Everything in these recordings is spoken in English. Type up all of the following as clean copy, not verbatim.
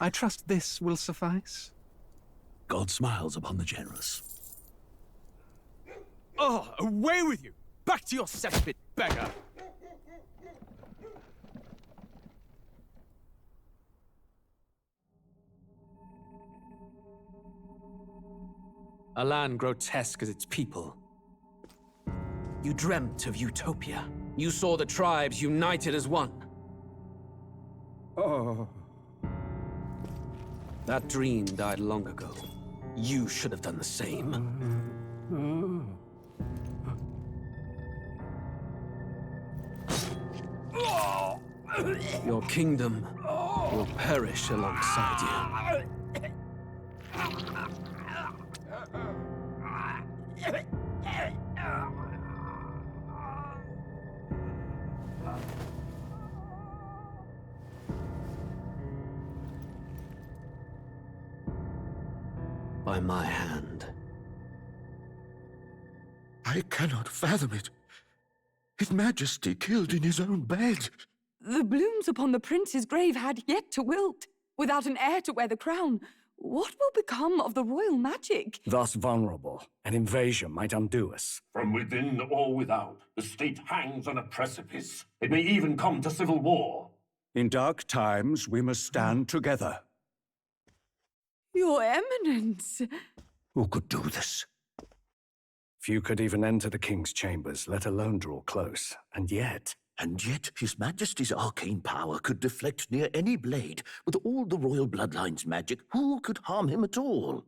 I trust this will suffice. God smiles upon the generous. Oh, away with you! Back to your cesspit, beggar! A land grotesque as its people. You dreamt of utopia. You saw the tribes united as one. Oh. That dream died long ago. You should have done the same. Your kingdom will perish alongside you. By my hand. I cannot fathom it. His Majesty killed in his own bed. The blooms upon the prince's grave had yet to wilt. Without an heir to wear the crown, what will become of the royal magic? Thus vulnerable, an invasion might undo us. From within or without, the state hangs on a precipice. It may even come to civil war. In dark times, we must stand together. Your Eminence! Who could do this? Few could even enter the king's chambers, let alone draw close. And yet His Majesty's arcane power could deflect near any blade. With all the royal bloodline's magic, who could harm him at all?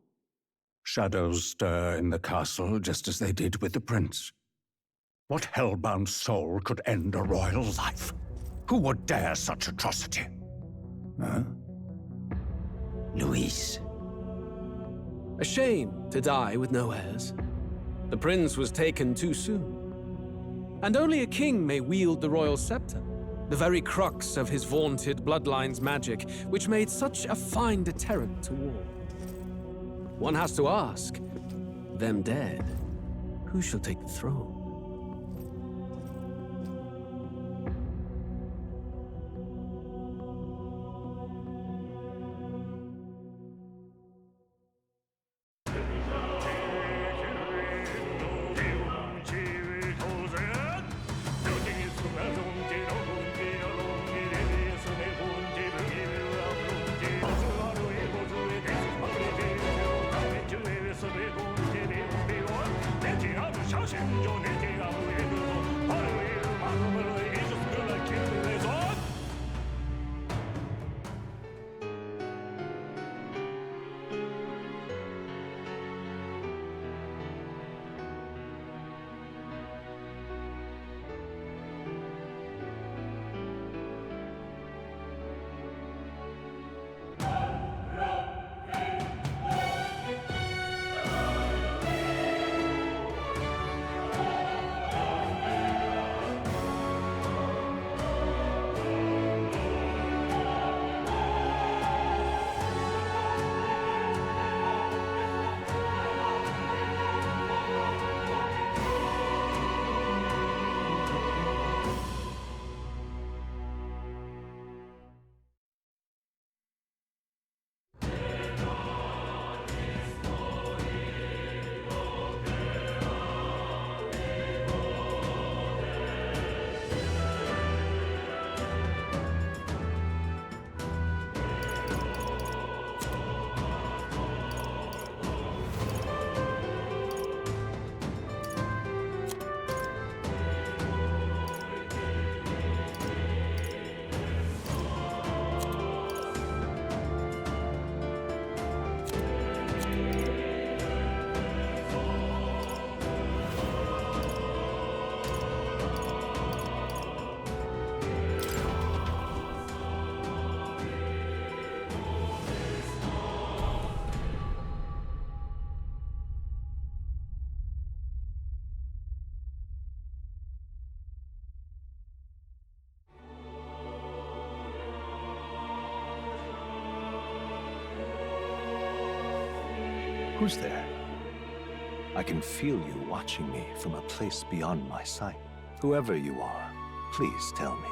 shadows stir in the castle just as they did with the prince. What hellbound soul could end a royal life? Who would dare such atrocity? Huh? Luis. A shame to die with no heirs. The prince was taken too soon. And only a king may wield the royal scepter, the very crux of his vaunted bloodline's magic, which made such a fine deterrent to war. One has to ask, them dead, who shall take the throne? Who's there? I can feel you watching me from a place beyond my sight. Whoever you are, please tell me.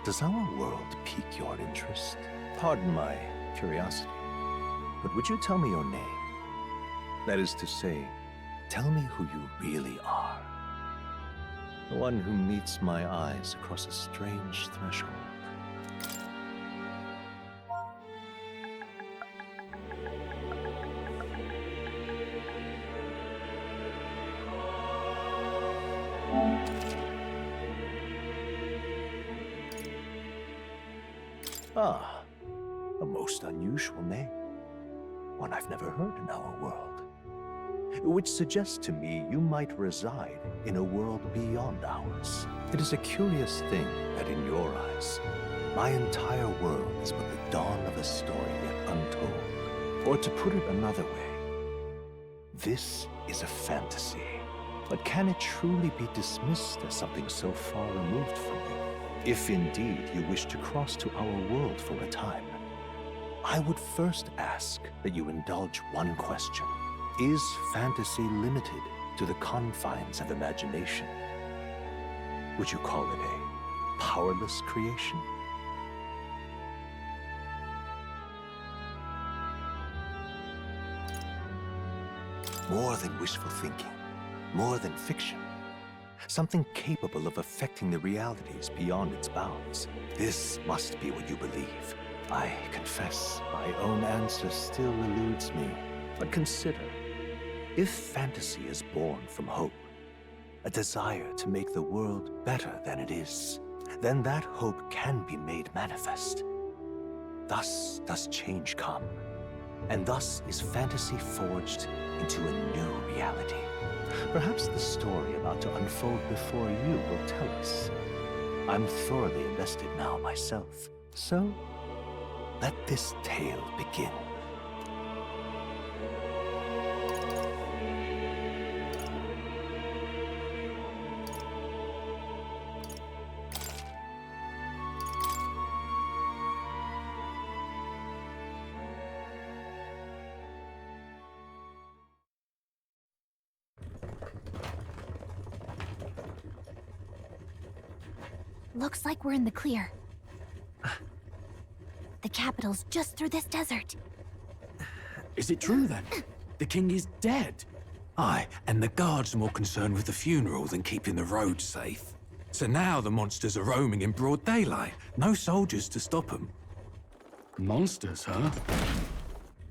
Does our world pique your interest? Pardon my curiosity. But would you tell me your name? That is to say, tell me who you really are. The one who meets my eyes across a strange threshold. Ah, a most unusual name. One I've never heard in our world. Which suggests to me you might reside in a world beyond ours. It is a curious thing that in your eyes, my entire world is but the dawn of a story yet untold. Or to put it another way, this is a fantasy. But can it truly be dismissed as something so far removed from you? If indeed you wish to cross to our world for a time, I would first ask that you indulge one question. Is fantasy limited to the confines of imagination? Would you call it a powerless creation? More than wishful thinking, more than fiction. Something capable of affecting the realities beyond its bounds. This must be what you believe. I confess, my own answer still eludes me. But consider, if fantasy is born from hope, a desire to make the world better than it is, then that hope can be made manifest. Thus does change come, and thus is fantasy forged into a new reality. Perhaps the story about to unfold before you will tell us. I'm thoroughly invested now myself, so let this tale begin. Looks like we're in the clear. The capital's just through this desert. Is it true then? The king is dead? Aye, and the guards are more concerned with the funeral than keeping the roads safe. So now the monsters are roaming in broad daylight. No soldiers to stop them. Monsters, huh?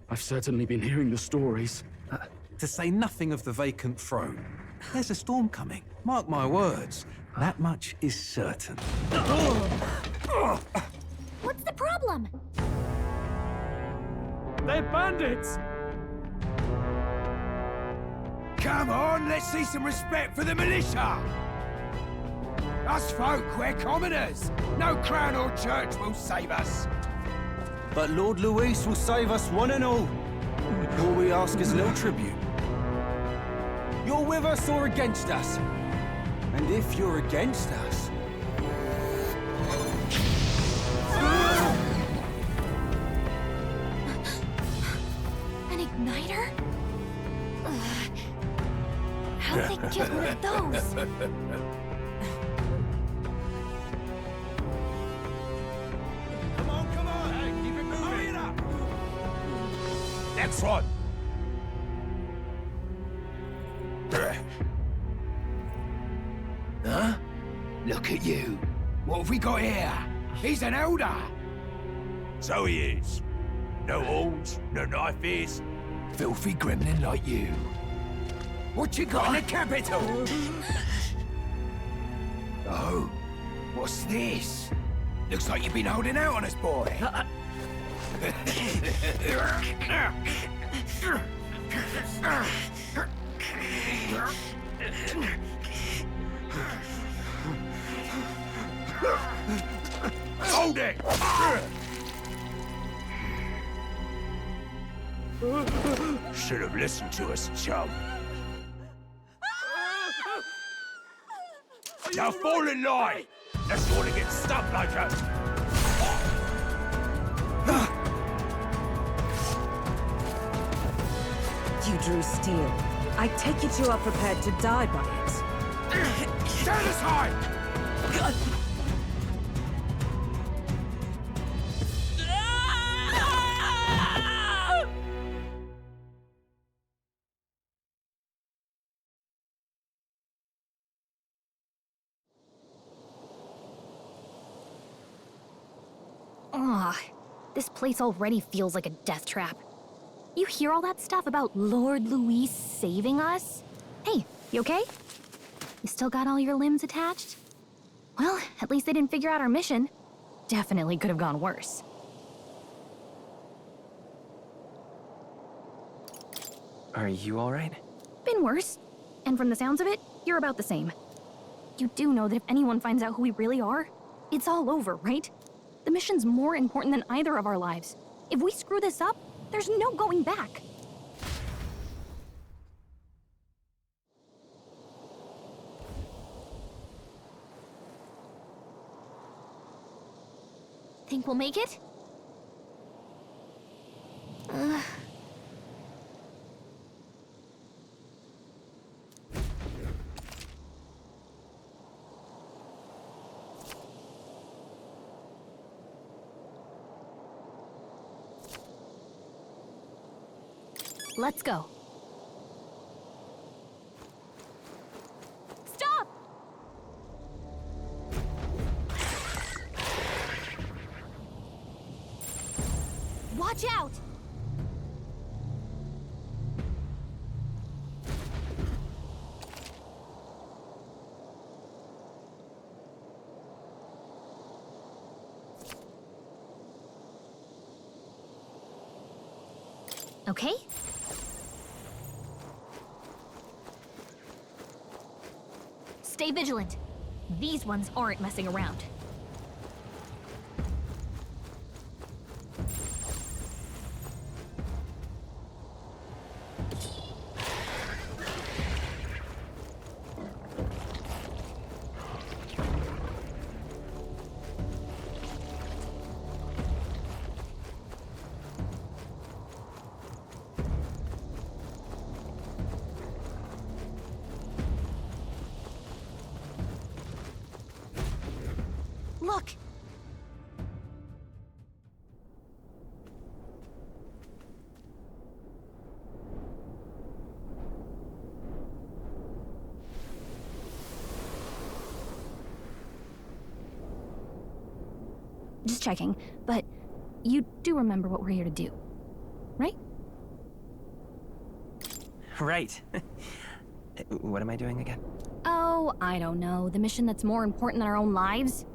I've certainly been hearing the stories. To say nothing of the vacant throne. There's a storm coming, mark my words. That much is certain. What's the problem? They're bandits! Come on, let's see some respect for the militia! Us folk, we're commoners. No crown or church will save us. But Lord Luis will save us one and all. All we ask is a little tribute. You're with us or against us? And if you're against us... An igniter? How'd they get one of those? Come on! Hey, keep it moving! Hurry it up! Next one! Huh? Look at you. What have we got here? He's an elder. So he is. No horns, no knife is. Filthy gremlin like you. What you got in the capital? Oh, what's this? Looks like you've been holding out on us, boy. Hold it! Should have listened to us, chum. Now fall in line! Let's want to get stuck like us. You drew steel. I take it you are prepared to die by it. Stand aside! Ugh, this place already feels like a death trap. You hear all that stuff about Lord Luis saving us? Hey, you okay? You still got all your limbs attached? Well, at least they didn't figure out our mission. Definitely could have gone worse. Are you alright? Been worse. And from the sounds of it, you're about the same. You do know that if anyone finds out who we really are, it's all over, right? The mission's more important than either of our lives. If we screw this up, there's no going back. Think we'll make it? Let's go. Stop! Watch out! Okay? Stay vigilant. These ones aren't messing around. Look! Just checking, but you do remember what we're here to do, right? Right. What am I doing again? Oh, I don't know. The mission that's more important than our own lives?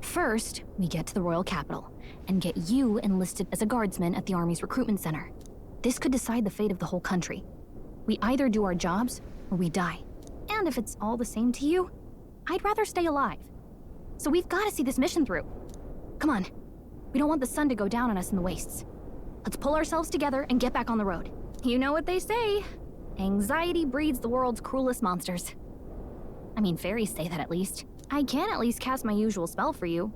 First, we get to the royal capital and get you enlisted as a guardsman at the army's recruitment center. This could decide the fate of the whole country. We either do our jobs or we die. And if it's all the same to you, I'd rather stay alive. So we've got to see this mission through. Come on. We don't want the sun to go down on us in the wastes. Let's pull ourselves together and get back on the road. You know what they say. Anxiety breeds the world's cruelest monsters. I mean, fairies say that at least. I can at least cast my usual spell for you.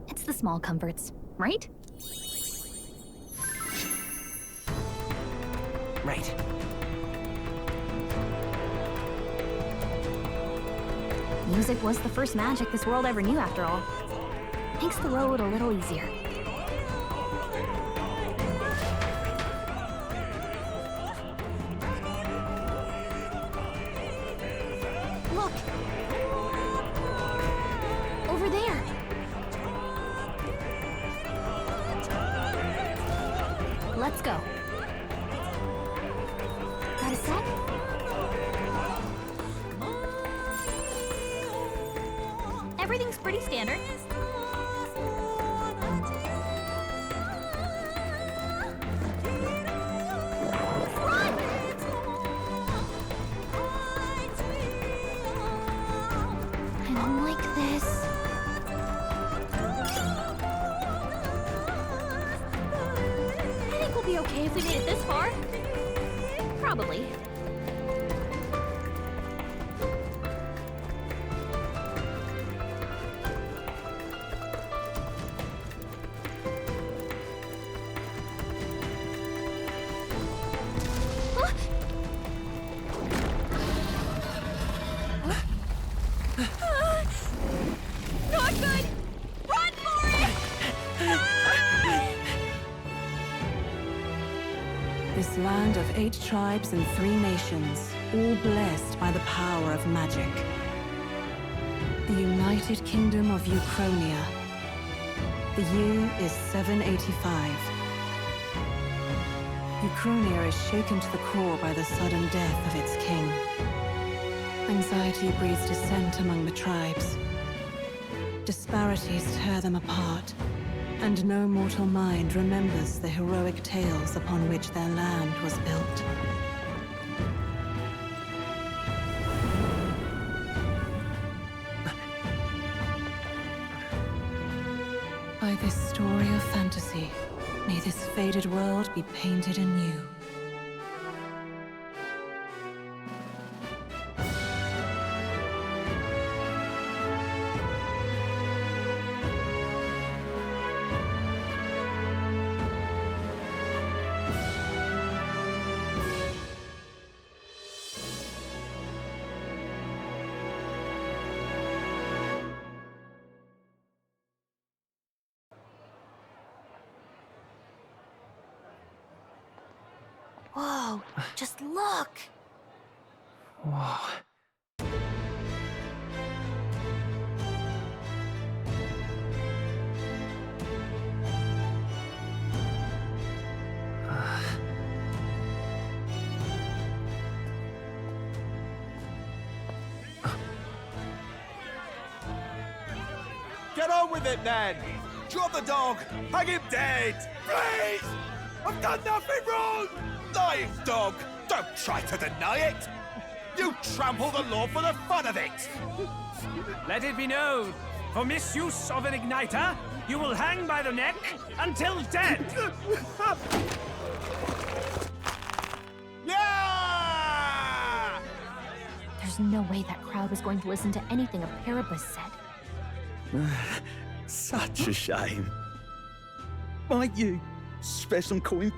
It's the small comforts, right? Right. Music was the first magic this world ever knew, after all. Makes the road a little easier. Look! Over there! Let's go. Got a set? Everything's pretty standard. I don't like this. I think we'll be okay if we made it this far. Probably. Not good! Run for it! This land of 8 tribes and 3 nations, all blessed by the power of magic. The United Kingdom of Uchronia. The year is 785. Ukrainia is shaken to the core by the sudden death of its king. Anxiety breeds dissent among the tribes. Disparities tear them apart, and no mortal mind remembers the heroic tales upon which their land was built. By this story of fantasy, may this faded world be painted anew. Whoa, just look! Whoa. Get on with it, then! Drop the dog! Hang him dead! Please! I've done nothing wrong! Lying dog! Don't try to deny it! You trample the law for the fun of it! Let it be known, for misuse of an igniter, you will hang by the neck until dead! Yeah! There's no way that crowd was going to listen to anything a Paribus said. Such a shame. Might you spare some coin?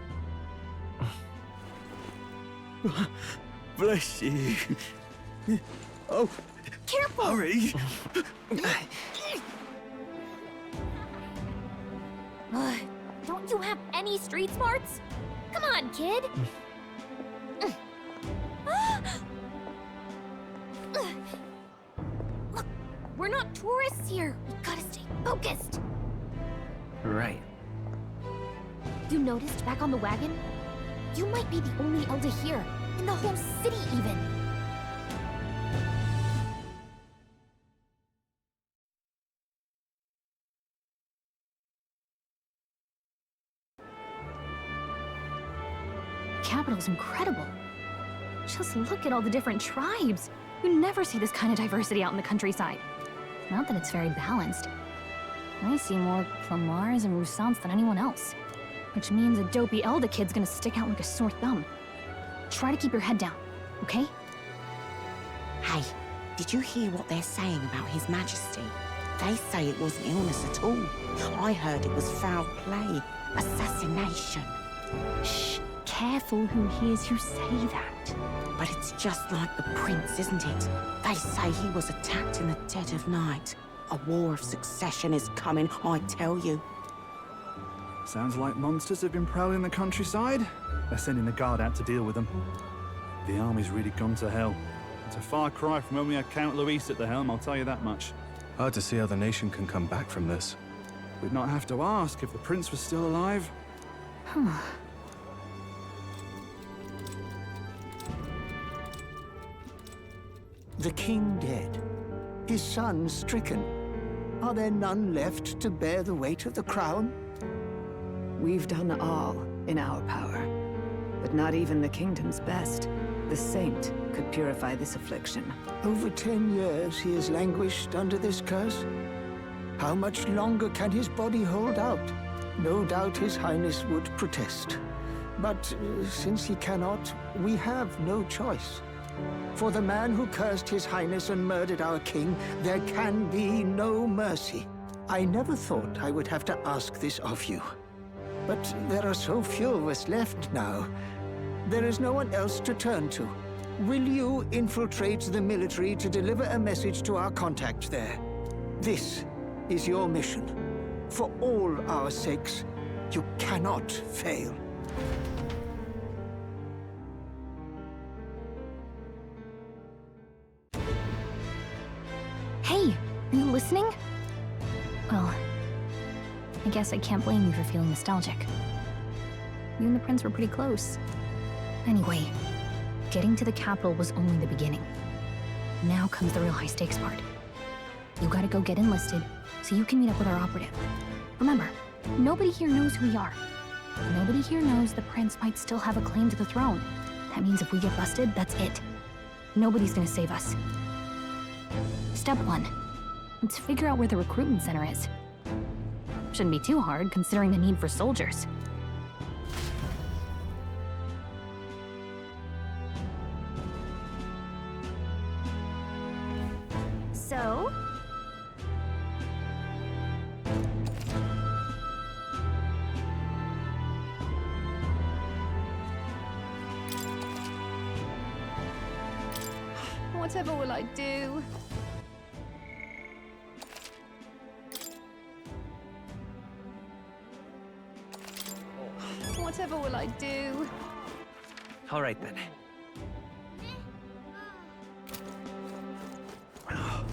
Bless you. Oh, careful! Hurry! Don't you have any street smarts? Come on, kid! Look, we're not tourists here. We gotta stay focused. Right. You noticed back on the wagon? You might be the only elder here, in the whole city even. The capital's incredible. Just look at all the different tribes. You never see this kind of diversity out in the countryside. Not that it's very balanced. I see more Clamars and Roussants than anyone else. Which means a dopey Elda kid's gonna stick out like a sore thumb. Try to keep your head down, okay? Hey, did you hear what they're saying about His Majesty? They say it wasn't illness at all. I heard it was foul play, assassination. Shh, careful who hears you say that. But it's just like the prince, isn't it? They say he was attacked in the dead of night. A war of succession is coming, I tell you. Sounds like monsters have been prowling the countryside. They're sending the guard out to deal with them. The army's really gone to hell. It's a far cry from when we had Count Luis at the helm, I'll tell you that much. Hard to see how the nation can come back from this. We'd not have to ask if the prince was still alive. The king dead, his son stricken. Are there none left to bear the weight of the crown? We've done all in our power, but not even the kingdom's best. The saint could purify this affliction. Over 10 years he has languished under this curse. How much longer can his body hold out? No doubt his highness would protest. But since he cannot, we have no choice. For the man who cursed his highness and murdered our king, there can be no mercy. I never thought I would have to ask this of you. But there are so few of us left now. There is no one else to turn to. Will you infiltrate the military to deliver a message to our contact there? This is your mission. For all our sakes, you cannot fail. Hey, are you listening? Well, I guess I can't blame you for feeling nostalgic. You and the prince were pretty close. Anyway, getting to the capital was only the beginning. Now comes the real high-stakes part. You gotta go get enlisted, so you can meet up with our operative. Remember, nobody here knows who we are. Nobody here knows the prince might still have a claim to the throne. That means if we get busted, that's it. Nobody's gonna save us. Step 1. Let's figure out where the recruitment center is. Shouldn't be too hard, considering the need for soldiers. So? Whatever will I do? Whatever will I do? All right then. Huh?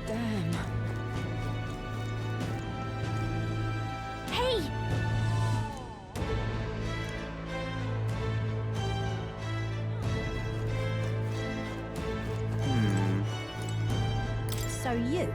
Damn. Hey! So you?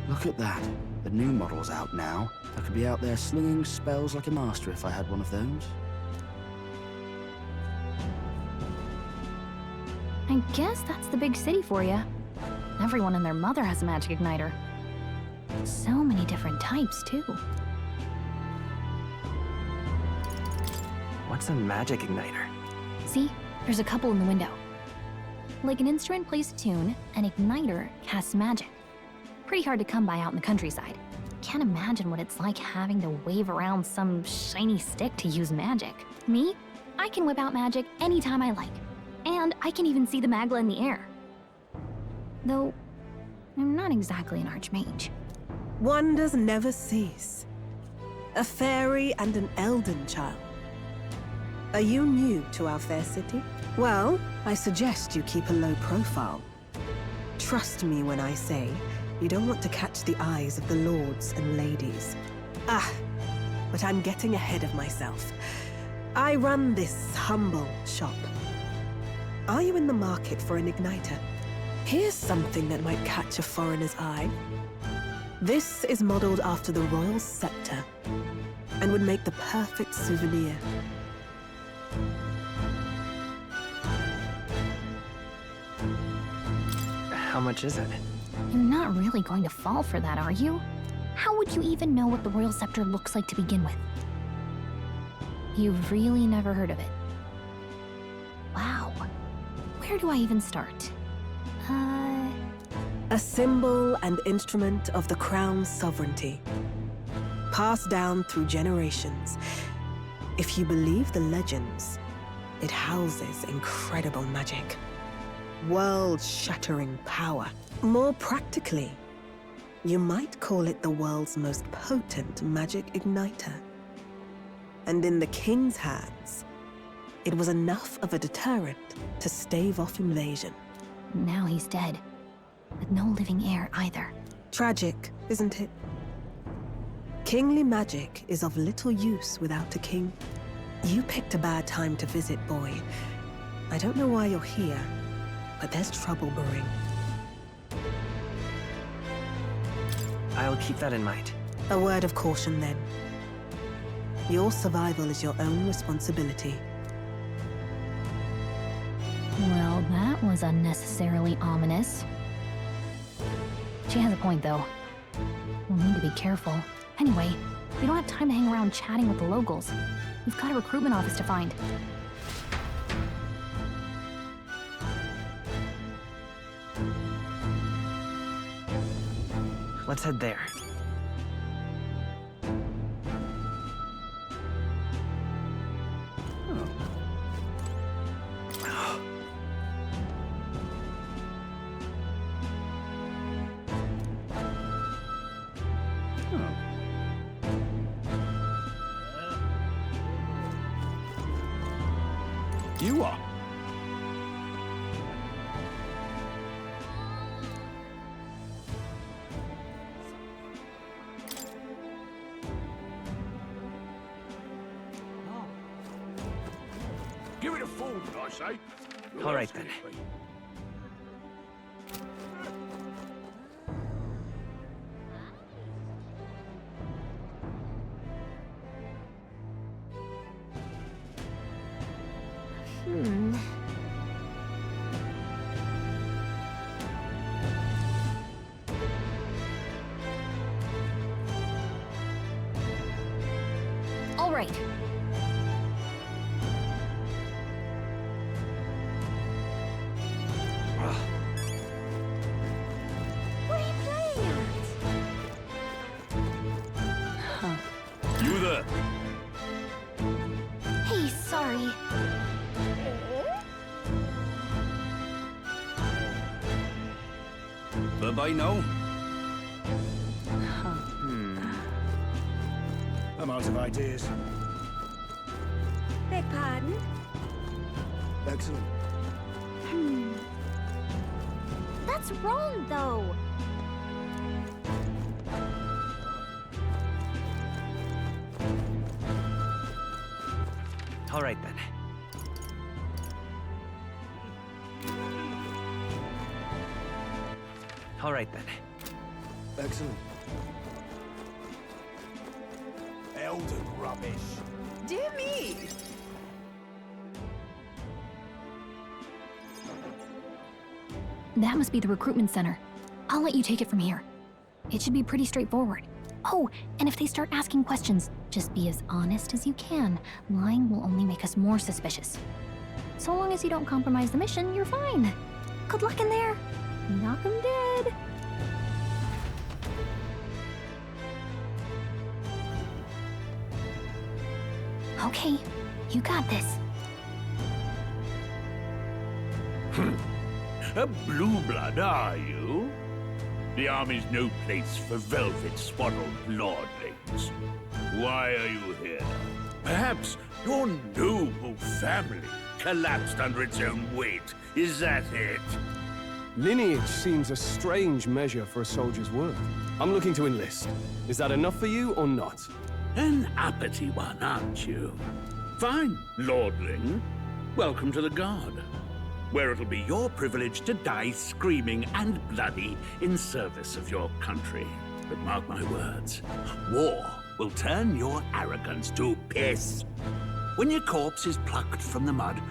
Look at that. The new model's out now. I could be out there slinging spells like a master if I had one of those. I guess that's the big city for you. Everyone and their mother has a magic igniter. So many different types, too. What's a magic igniter? See? There's a couple in the window. Like an instrument plays a tune, an igniter casts magic. Pretty hard to come by out in the countryside. Can't imagine what it's like having to wave around some shiny stick to use magic. Me? I can whip out magic anytime I like. And I can even see the Magla in the air. Though, I'm not exactly an archmage. Wonders never cease. A fairy and an elden child. Are you new to our fair city? Well, I suggest you keep a low profile. Trust me when I say you don't want to catch the eyes of the lords and ladies. But I'm getting ahead of myself. I run this humble shop. Are you in the market for an igniter? Here's something that might catch a foreigner's eye. This is modeled after the royal scepter and would make the perfect souvenir. How much is it? You're not really going to fall for that, are you? How would you even know what the royal scepter looks like to begin with? You've really never heard of it. Wow. Where do I even start? A symbol and instrument of the crown's sovereignty. Passed down through generations. If you believe the legends, it houses incredible magic. World-shattering power. More practically, you might call it the world's most potent magic igniter. And in the king's hands, it was enough of a deterrent to stave off invasion. Now he's dead, with no living heir either. Tragic, isn't it? Kingly magic is of little use without a king. You picked a bad time to visit, boy. I don't know why you're here, but there's trouble brewing. I'll keep that in mind. A word of caution, then. Your survival is your own responsibility. Well, that was unnecessarily ominous. She has a point, though. We'll need to be careful. Anyway, we don't have time to hang around chatting with the locals. We've got a recruitment office to find. Let's head there. You are. Give it a fold, I say. All right, then. All right. What are you playing at? You there? Hey, sorry. Bye-bye now. I'm out of ideas. Beg pardon? Excellent. That's wrong, though. All right, then. All right, then. Excellent. Elden rubbish. Dear me! That must be the recruitment center. I'll let you take it from here. It should be pretty straightforward. Oh, and if they start asking questions, just be as honest as you can. Lying will only make us more suspicious. So long as you don't compromise the mission, you're fine. Good luck in there. Knock 'em dead. Okay, you got this. A blue blood, are you? The army's no place for velvet-swaddled lordlings. Why are you here? Perhaps your noble family collapsed under its own weight. Is that it? Lineage seems a strange measure for a soldier's worth. I'm looking to enlist. Is that enough for you or not? An uppity one, aren't you? Fine, lordling. Welcome to the Guard, where it'll be your privilege to die screaming and bloody in service of your country. But mark my words, war will turn your arrogance to piss. When your corpse is plucked from the mud,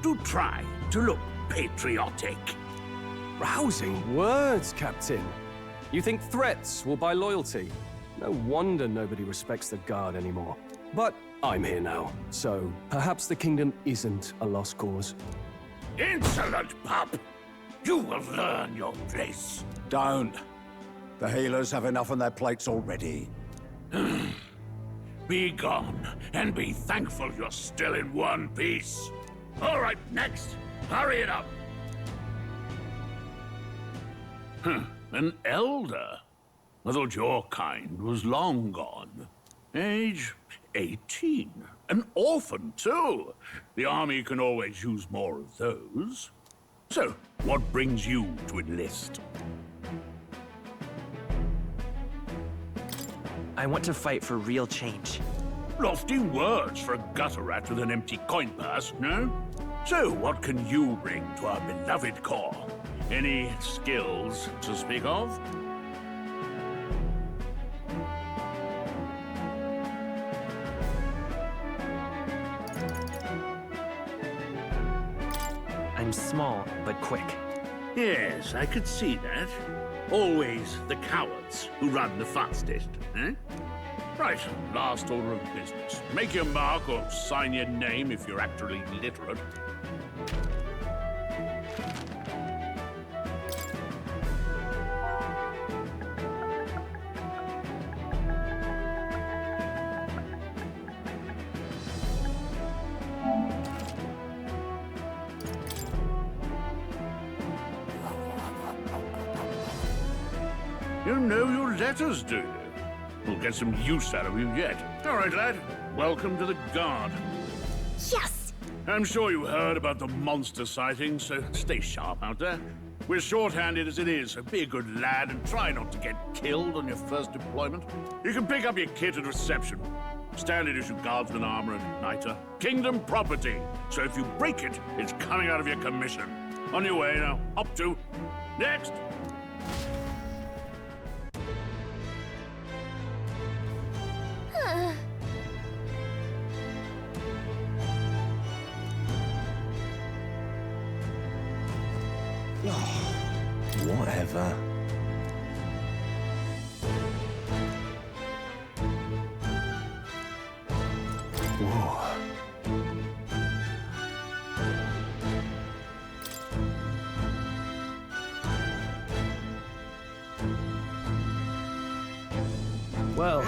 do try to look patriotic. Rousing words, Captain. You think threats will buy loyalty? No wonder nobody respects the Guard anymore. But I'm here now, so perhaps the kingdom isn't a lost cause. Insolent pup! You will learn your place. Don't. The healers have enough on their plates already. Be gone, and be thankful you're still in one piece. All right, next. Hurry it up. An elder? I thought your kind was long gone. Age 18. An orphan, too. The army can always use more of those. So, what brings you to enlist? I want to fight for real change. Lofty words for a gutter rat with an empty coin purse, no? So, what can you bring to our beloved corps? Any skills to speak of? I'm small, but quick. Yes, I could see that. Always the cowards who run the fastest, eh? Right, last order of business. Make your mark or sign your name if you're actually literate. You know your letters, do you? We'll get some use out of you yet. All right, lad. Welcome to the Guard. Yes! I'm sure you heard about the monster sighting, so stay sharp out there. We're short-handed as it is, so be a good lad and try not to get killed on your first deployment. You can pick up your kit at reception. Standard issue guardsman armor and igniter. Kingdom property, so if you break it, it's coming out of your commission. On your way now. Up to. Next! Whatever. Whoa. Well.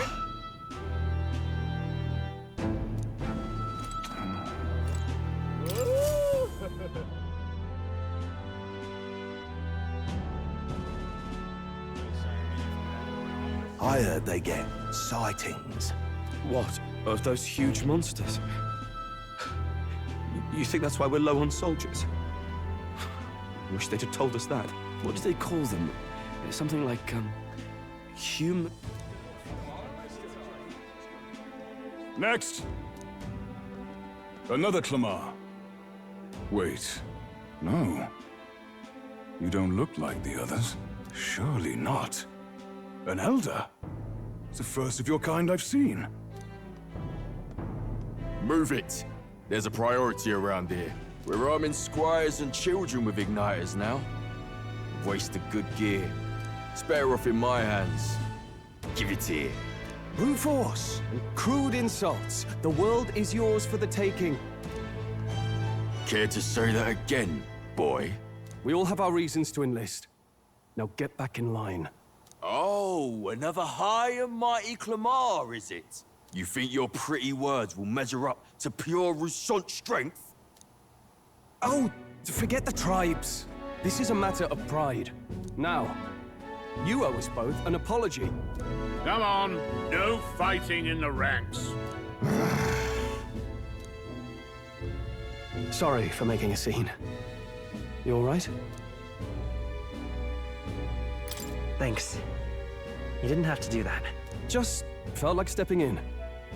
I heard they get sightings. What? Of those huge monsters? You think that's why we're low on soldiers? Wish they'd have told us that. What do they call them? Something like, human... Next! Another Clamar. Wait. No. You don't look like the others. Surely not. An elder? It's the first of your kind I've seen. Move it. There's a priority around here. We're arming squires and children with igniters now. Waste of good gear. It's better off in my hands. Give it here. Brute force. Crude insults. The world is yours for the taking. Care to say that again, boy? We all have our reasons to enlist. Now get back in line. Oh, another high and mighty Clamar, is it? You think your pretty words will measure up to pure Rousant strength? Oh, forget the tribes. This is a matter of pride. Now, you owe us both an apology. Come on, no fighting in the ranks. Sorry for making a scene. You all right? Thanks. You didn't have to do that. Just felt like stepping in.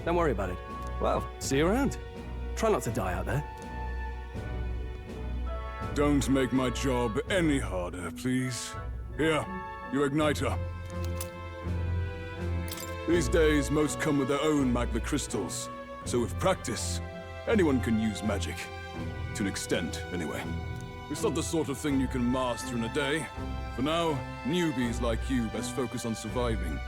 Don't worry about it. Well, see you around. Try not to die out there. Don't make my job any harder, please. Here, your igniter. These days, most come with their own magma crystals. So with practice, anyone can use magic. To an extent, anyway. It's not the sort of thing you can master in a day. For now, newbies like you best focus on surviving.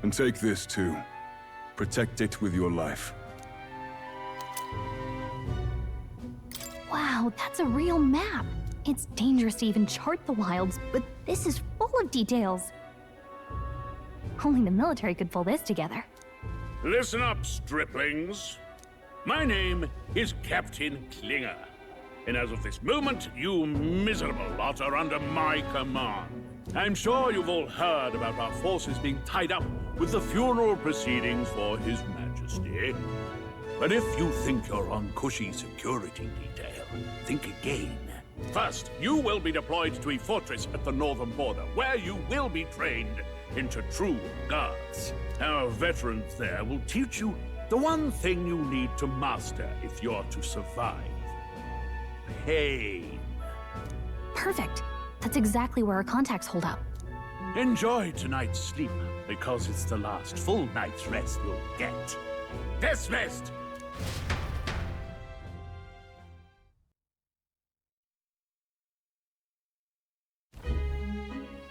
And take this too. Protect it with your life. Wow, that's a real map. It's dangerous to even chart the wilds, but this is full of details. Only the military could pull this together. Listen up, striplings. My name is Captain Klinger. And as of this moment, you miserable lot are under my command. I'm sure you've all heard about our forces being tied up with the funeral proceedings for His Majesty. But if you think you're on cushy security detail, think again. First, you will be deployed to a fortress at the northern border, where you will be trained into true guards. Our veterans there will teach you the one thing you need to master if you're to survive. Pain. Perfect. That's exactly where our contacts hold up. Enjoy tonight's sleep, because it's the last full night's rest you'll get. Dismissed!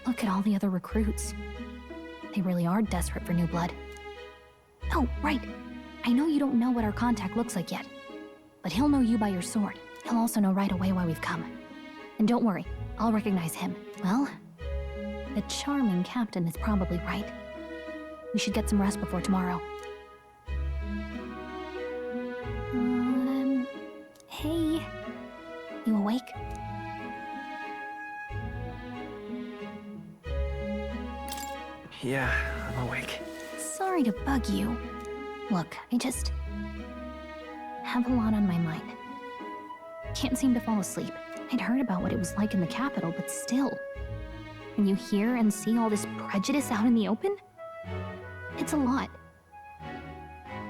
Look at all the other recruits. They really are desperate for new blood. Oh, right. I know you don't know what our contact looks like yet, but he'll know you by your sword. He'll also know right away why we've come. And don't worry, I'll recognize him. Well, the charming captain is probably right. We should get some rest before tomorrow. Hey, you awake? Yeah, I'm awake. Sorry to bug you. Look, I just have a lot on my mind. Can't seem to fall asleep. I'd heard about what it was like in the capital, but still. When you hear and see all this prejudice out in the open, it's a lot.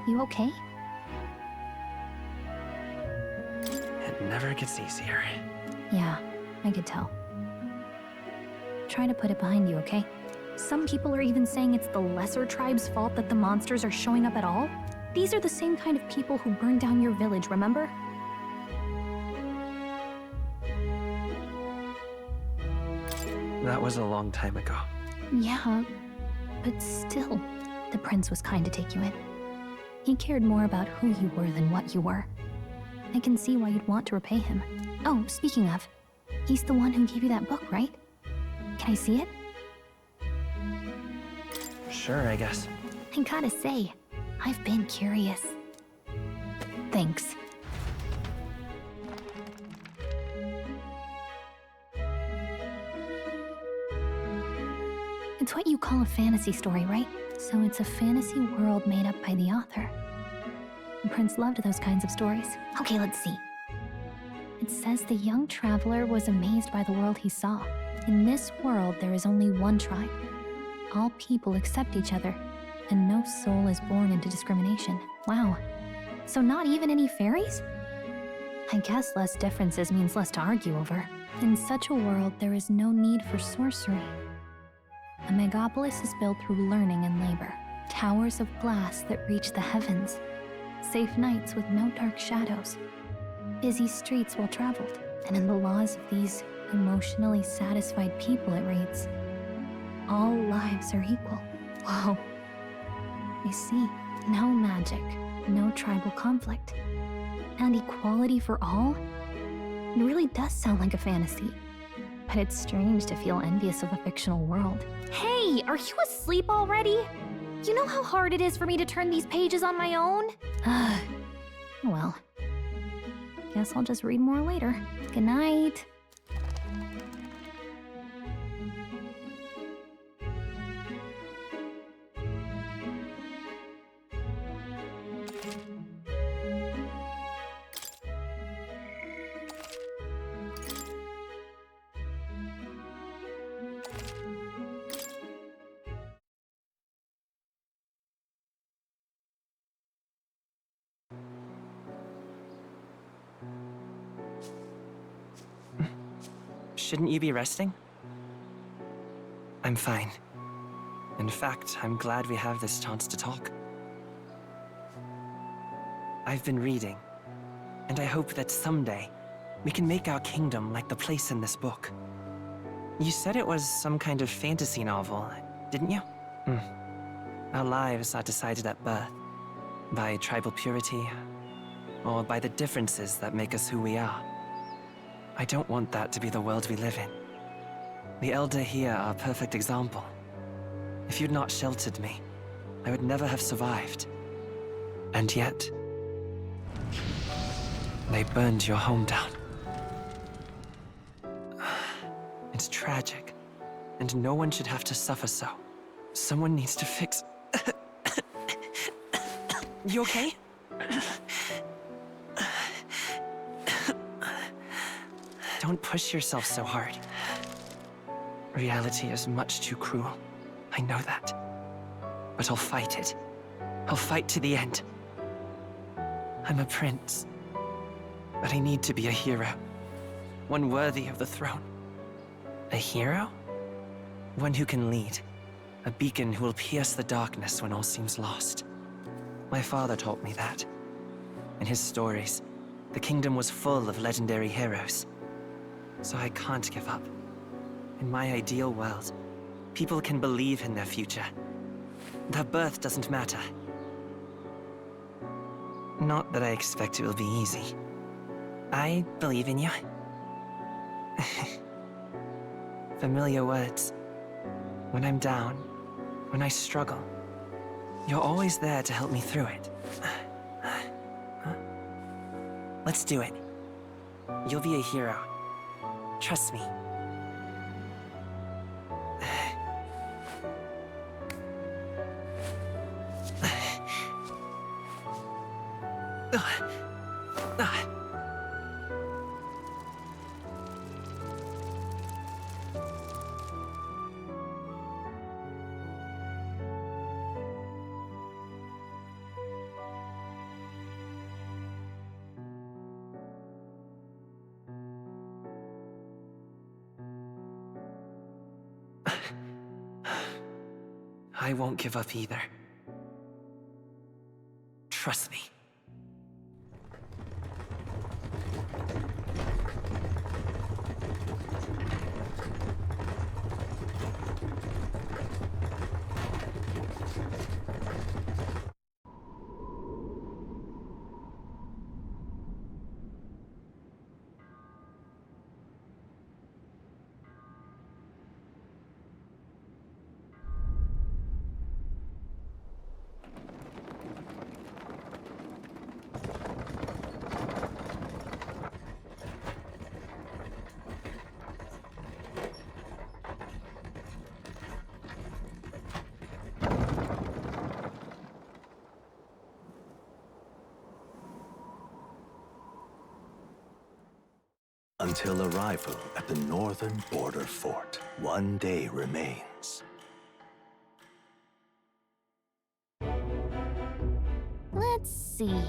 You okay? It never gets easier. Yeah, I could tell. Try to put it behind you, okay? Some people are even saying it's the lesser tribe's fault that the monsters are showing up at all. These are the same kind of people who burned down your village, remember? That was a long time ago. Yeah, but still, the prince was kind to take you in. He cared more about who you were than what you were. I can see why you'd want to repay him. Oh, speaking of, he's the one who gave you that book, right? Can I see it? Sure, I guess. I gotta say, I've been curious. Thanks. It's what you call a fantasy story, right? So it's a fantasy world made up by the author. The prince loved those kinds of stories. Okay, let's see. It says the young traveler was amazed by the world he saw. In this world, there is only one tribe. All people accept each other, and no soul is born into discrimination. Wow. So not even any fairies? I guess less differences means less to argue over. In such a world, there is no need for sorcery. A megapolis is built through learning and labor. Towers of glass that reach the heavens. Safe nights with no dark shadows. Busy streets well traveled. And in the laws of these emotionally satisfied people, it reads, all lives are equal. Whoa. You see, no magic, no tribal conflict, and equality for all? It really does sound like a fantasy. But it's strange to feel envious of a fictional world. Hey, are you asleep already? You know how hard it is for me to turn these pages on my own? Well, guess I'll just read more later. Good night. Shouldn't you be resting? I'm fine. In fact, I'm glad we have this chance to talk. I've been reading, and I hope that someday we can make our kingdom like the place in this book. You said it was some kind of fantasy novel, didn't you? Our lives are decided at birth, by tribal purity, or by the differences that make us who we are. I don't want that to be the world we live in. The Elder here are a perfect example. If you'd not sheltered me, I would never have survived. And yet, they burned your home down. It's tragic, and no one should have to suffer so. Someone needs to fix... You okay? Don't push yourself so hard. Reality is much too cruel. I know that. But I'll fight it. I'll fight to the end. I'm a prince. But I need to be a hero. One worthy of the throne. A hero? One who can lead. A beacon who will pierce the darkness when all seems lost. My father taught me that. In his stories, the kingdom was full of legendary heroes. So I can't give up. In my ideal world, people can believe in their future. Their birth doesn't matter. Not that I expect it will be easy. I believe in you. Familiar words. When I'm down, when I struggle, you're always there to help me through it. Let's do it. You'll be a hero. Trust me. I won't give up either. Trust me. Until arrival at the northern border fort, one day remains. Let's see.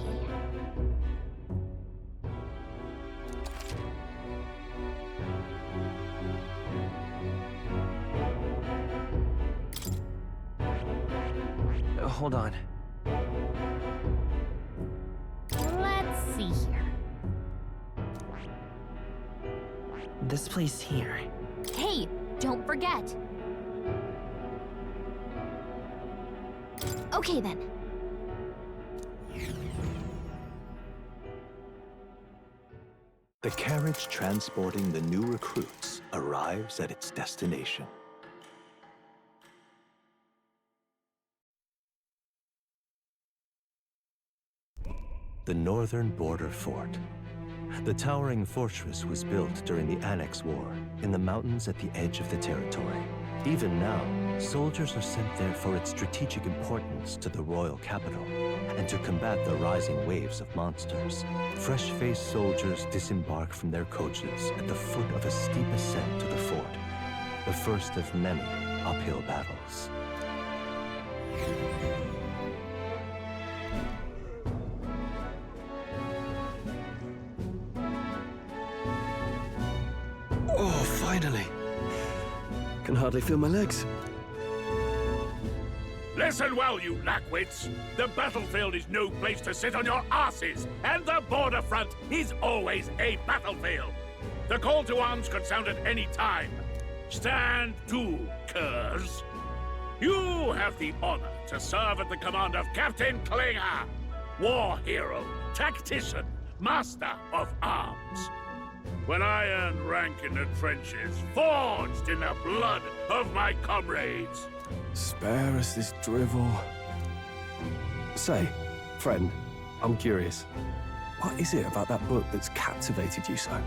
Hold on. Let's see here. This place here. Hey, don't forget. Okay then. The carriage transporting the new recruits arrives at its destination. The northern border fort. The towering fortress was built during the Annex War in the mountains at the edge of the territory. Even now, soldiers are sent there for its strategic importance to the royal capital and to combat the rising waves of monsters. Fresh-faced soldiers disembark from their coaches at the foot of a steep ascent to the fort, the first of many uphill battles. Oh, finally. Can hardly feel my legs. Listen well, you lackwits. The battlefield is no place to sit on your asses, and the border front is always a battlefield. The call to arms could sound at any time. Stand to, curs. You have the honor to serve at the command of Captain Klinger, war hero, tactician, master of arms. When I earned rank in the trenches, forged in the blood of my comrades. Spare us this drivel. Say, friend, I'm curious. What is it about that book that's captivated you so?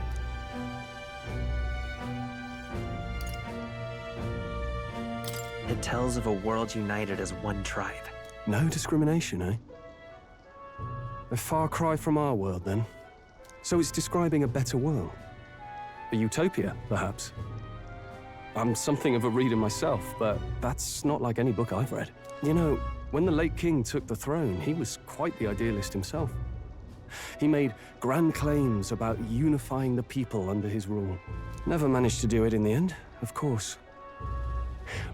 It tells of a world united as one tribe. No discrimination, eh? A far cry from our world, then. So it's describing a better world. A utopia, perhaps. I'm something of a reader myself, but that's not like any book I've read. You know, when the late king took the throne, he was quite the idealist himself. He made grand claims about unifying the people under his rule. Never managed to do it in the end, of course.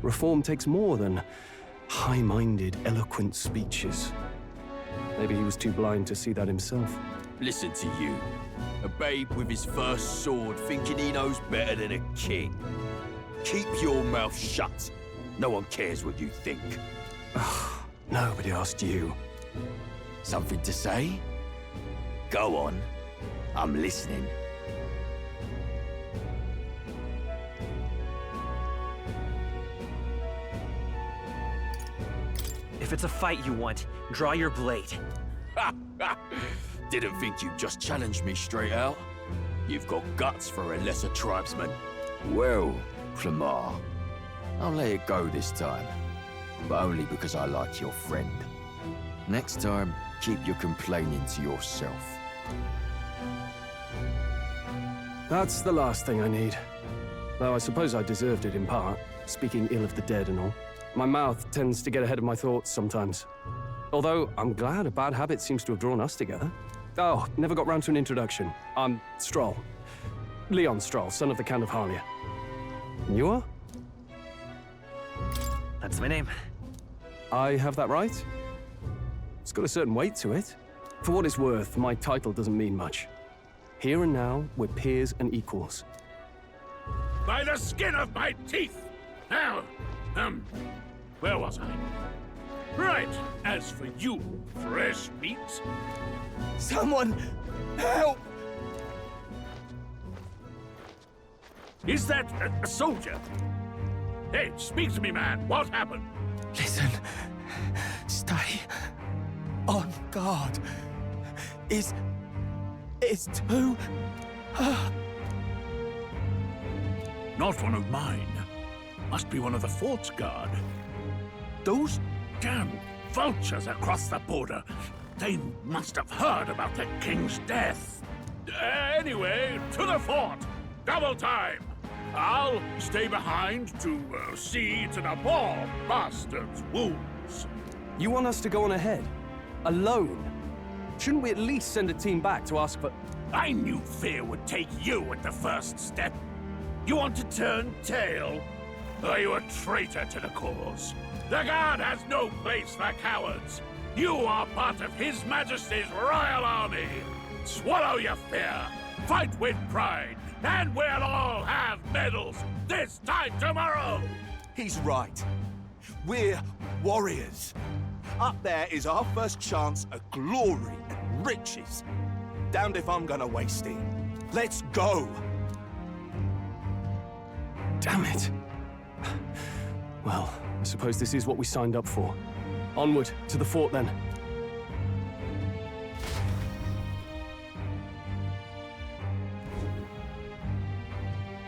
Reform takes more than high-minded, eloquent speeches. Maybe he was too blind to see that himself. Listen to you. A babe with his first sword thinking he knows better than a king. Keep your mouth shut. No one cares what you think. Nobody asked you. Something to say? Go on. I'm listening. If it's a fight you want, draw your blade. Didn't think you'd just challenge me straight out. You've got guts for a lesser tribesman. Well, Clemar, I'll let it go this time. But only because I like your friend. Next time, Keep your complaining to yourself. That's the last thing I need. Though I suppose I deserved it in part, speaking ill of the dead and all. My mouth tends to get ahead of my thoughts sometimes. Although, I'm glad a bad habit seems to have drawn us together. Oh, never got round to an introduction. I'm Stroll. Leon Stroll, son of the Count of Harlia. And you are? That's my name. I have that right? It's got a certain weight to it. For what it's worth, my title doesn't mean much. Here and now, we're peers and equals. By the skin of my teeth! Now, where was I? Right, as for you, fresh meat... Someone, help! Is that a soldier? Hey, speak to me, man. What happened? Listen. Stay on guard. It's too... Not one of mine. Must be one of the fort's guard. Those damn vultures across the border. They must have heard about the king's death. Anyway, to the fort. Double time. I'll stay behind to see to the poor bastard's wounds. You want us to go on ahead? Alone? Shouldn't we at least send a team back to ask for... I knew fear would take you at the first step. You want to turn tail? Are you a traitor to the cause? The Guard has no place for cowards. You are part of His Majesty's Royal Army. Swallow your fear. Fight with pride. And we'll all have medals this time tomorrow! He's right. We're warriors. Up there is our first chance at glory and riches. Damned if I'm gonna waste it. Let's go! Damn it. Well, I suppose this is what we signed up for. Onward, to the fort then.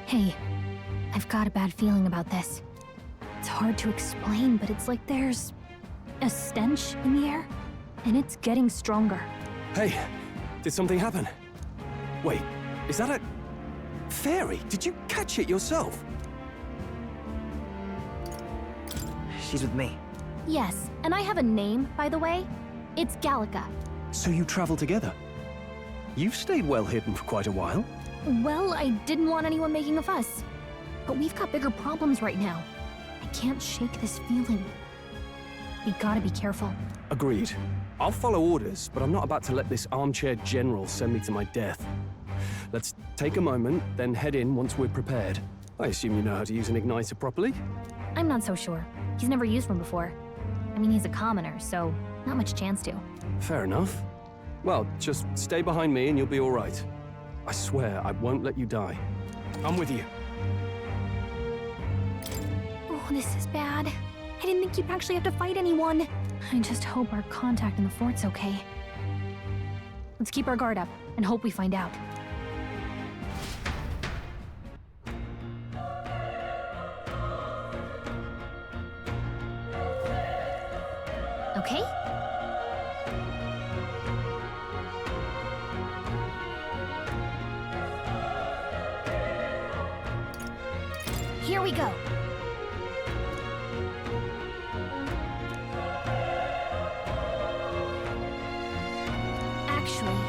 Hey, I've got a bad feeling about this. It's hard to explain, but it's like there's a stench in the air, and it's getting stronger. Hey, did something happen? Wait, is that a... fairy? Did you catch it yourself? She's with me. Yes, and I have a name, by the way. It's Gallica. So you travel together? You've stayed well hidden for quite a while. Well, I didn't want anyone making a fuss. But we've got bigger problems right now. I can't shake this feeling. We gotta be careful. Agreed. I'll follow orders, but I'm not about to let this armchair general send me to my death. Let's take a moment, then head in once we're prepared. I assume you know how to use an igniter properly? I'm not so sure. He's never used one before. I mean, he's a commoner, so not much chance to. Fair enough. Well, just stay behind me and you'll be all right. I swear I won't let you die. I'm with you. Oh, this is bad. I didn't think you'd actually have to fight anyone. I just hope our contact in the fort's okay. Let's keep our guard up and hope we find out. Okay? Here we go. Actually...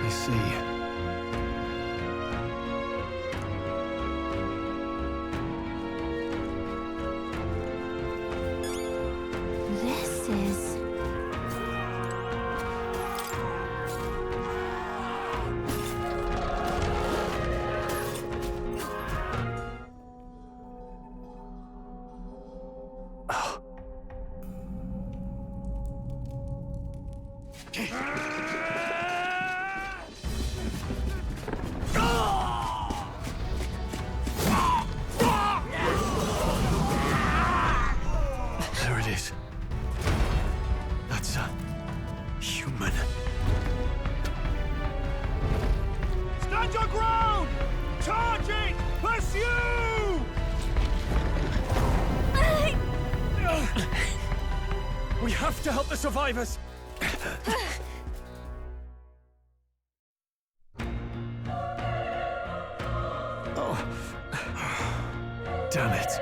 I see. This is... There it is. That's a... human. Stand your ground! Charging! Pursue! We have to help the survivors! Oh. Damn it.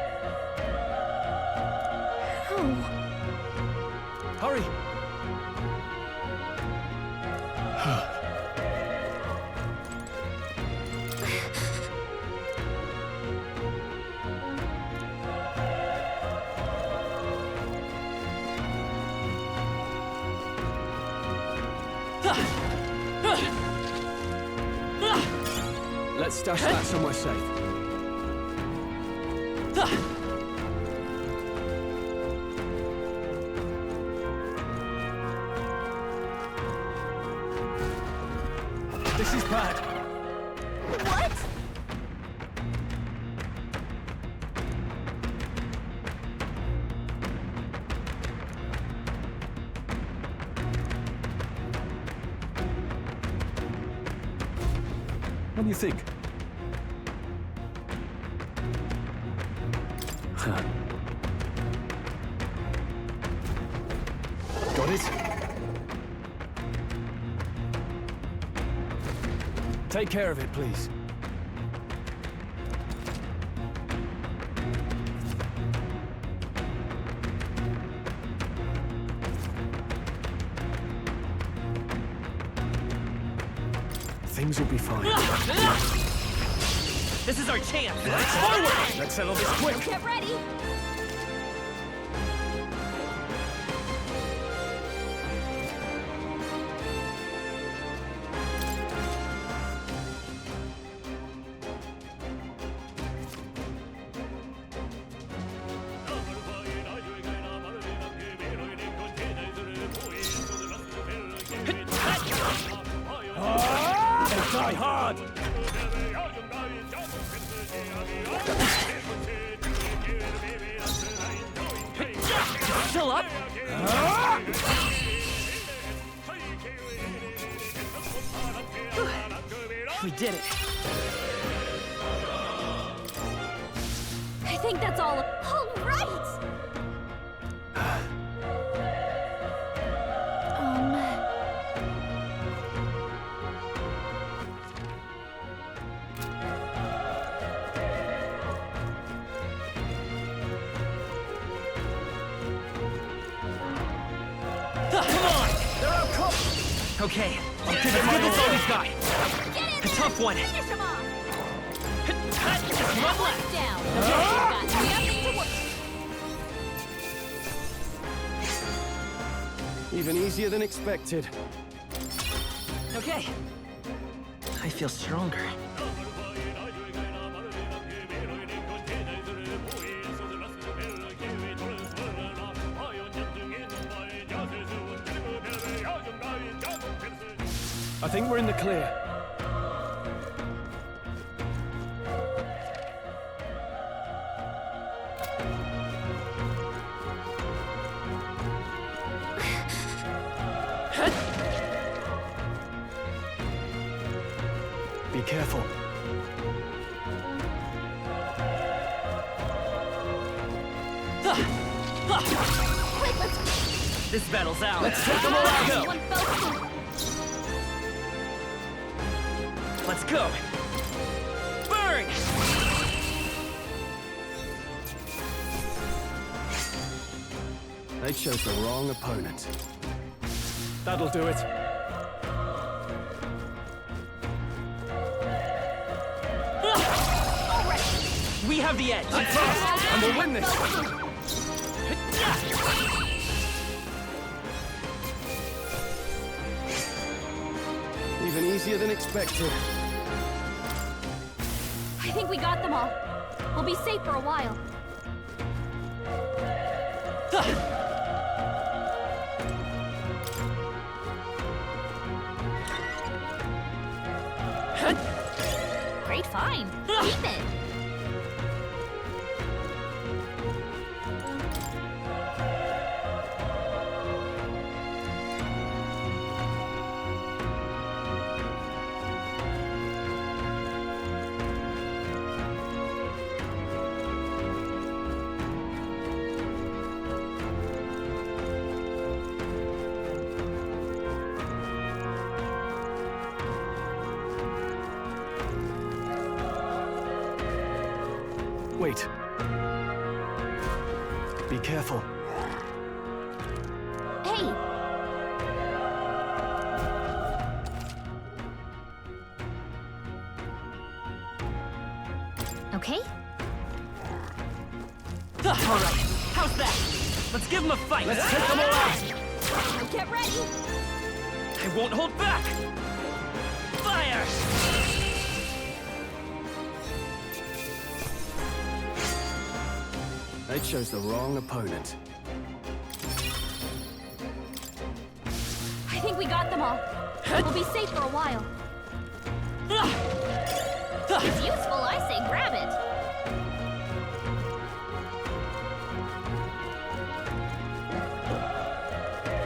Hurry! Let's stash that somewhere safe. This is bad. What? What do you think? Got it? Take care of it, please. Things will be fine. This is our chance! Forward! Let's settle this quick! Get ready! Die hard! Still up? We did it. I think that's all right! Come on! They're out cold! Okay, let's give this all we've got. A tough one. Finish him off! Just one left. Down. You've got nothing to work. Even easier than expected. Okay. I feel stronger. I think we're in the clear. Be careful. Quick, let's... This battle's out. Let's take them all out. One fell. Let's go. Burn! They chose the wrong opponent. That'll do it. We have the edge. I'm fast, and we'll win this. Even easier than expected. I think we got them all. We'll be safe for a while. Great find. Keep it. Wait. Be careful. Hey! Okay? All right, how's that? Let's give him a fight. Let's take them all out. Now get ready! I won't hold back. Fire! I chose the wrong opponent. I think we got them all. We'll be safe for a while. It's useful, I say grab it.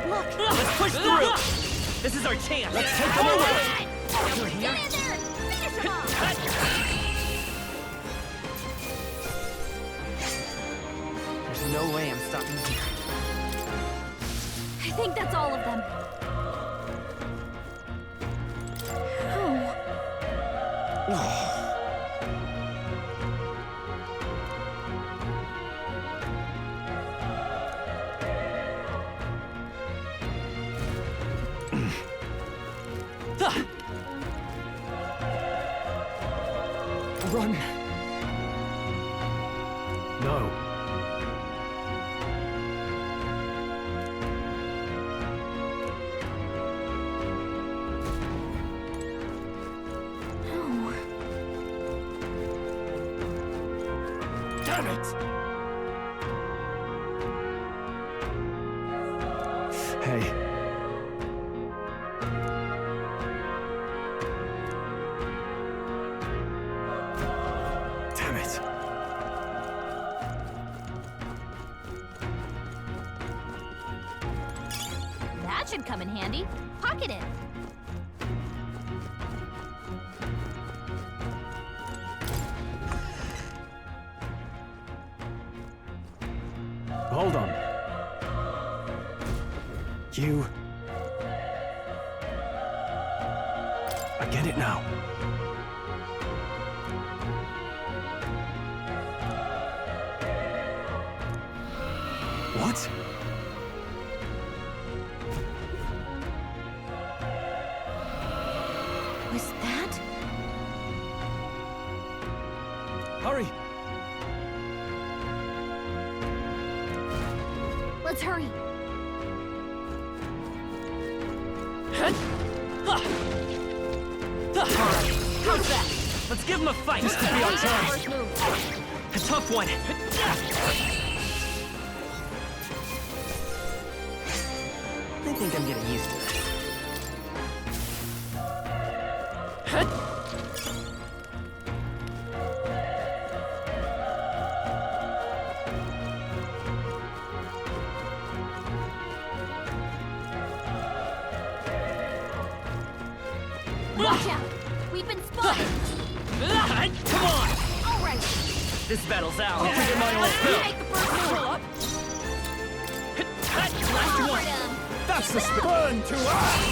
Look, let's push through. This is our chance. Let's take them away. Get in there! Finish him off! There's no way I'm stopping here. I think that's all of them. Run! No. Damn it! Hey. Damn it. That should come in handy. Pocket it. Hold on. You... I get it now. What? Was that? Hurry! Let's hurry. Alright, how's that? Let's give him a fight. This could be our chance. First move. A tough one. I think I'm getting used to this. Watch out! We've been spotted! Come on! All right! This battle's out. All right. Let's take the first move! Last one. That's the burn to us!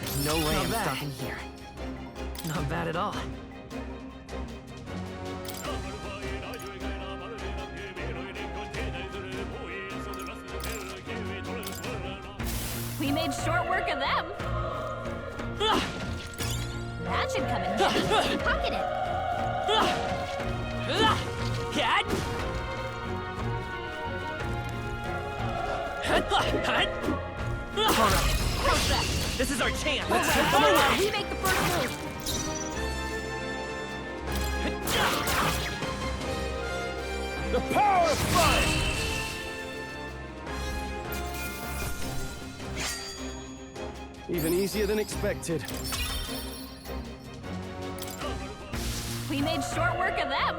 There's no way I'm stopping here. Not bad at all. We made short work of them. That should come in handy. Pocket it. How's that? This is our chance. Let's take them away. We make the first move. The power of fire! Even easier than expected. We made short work of them.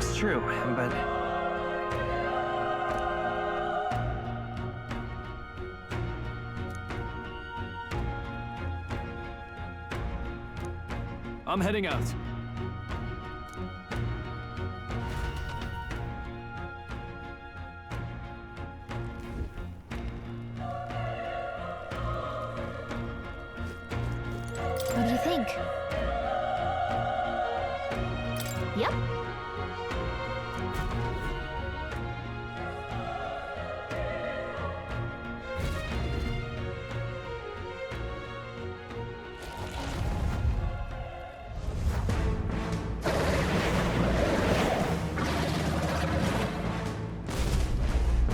That's true, but... I'm heading out. What do you think? Yep.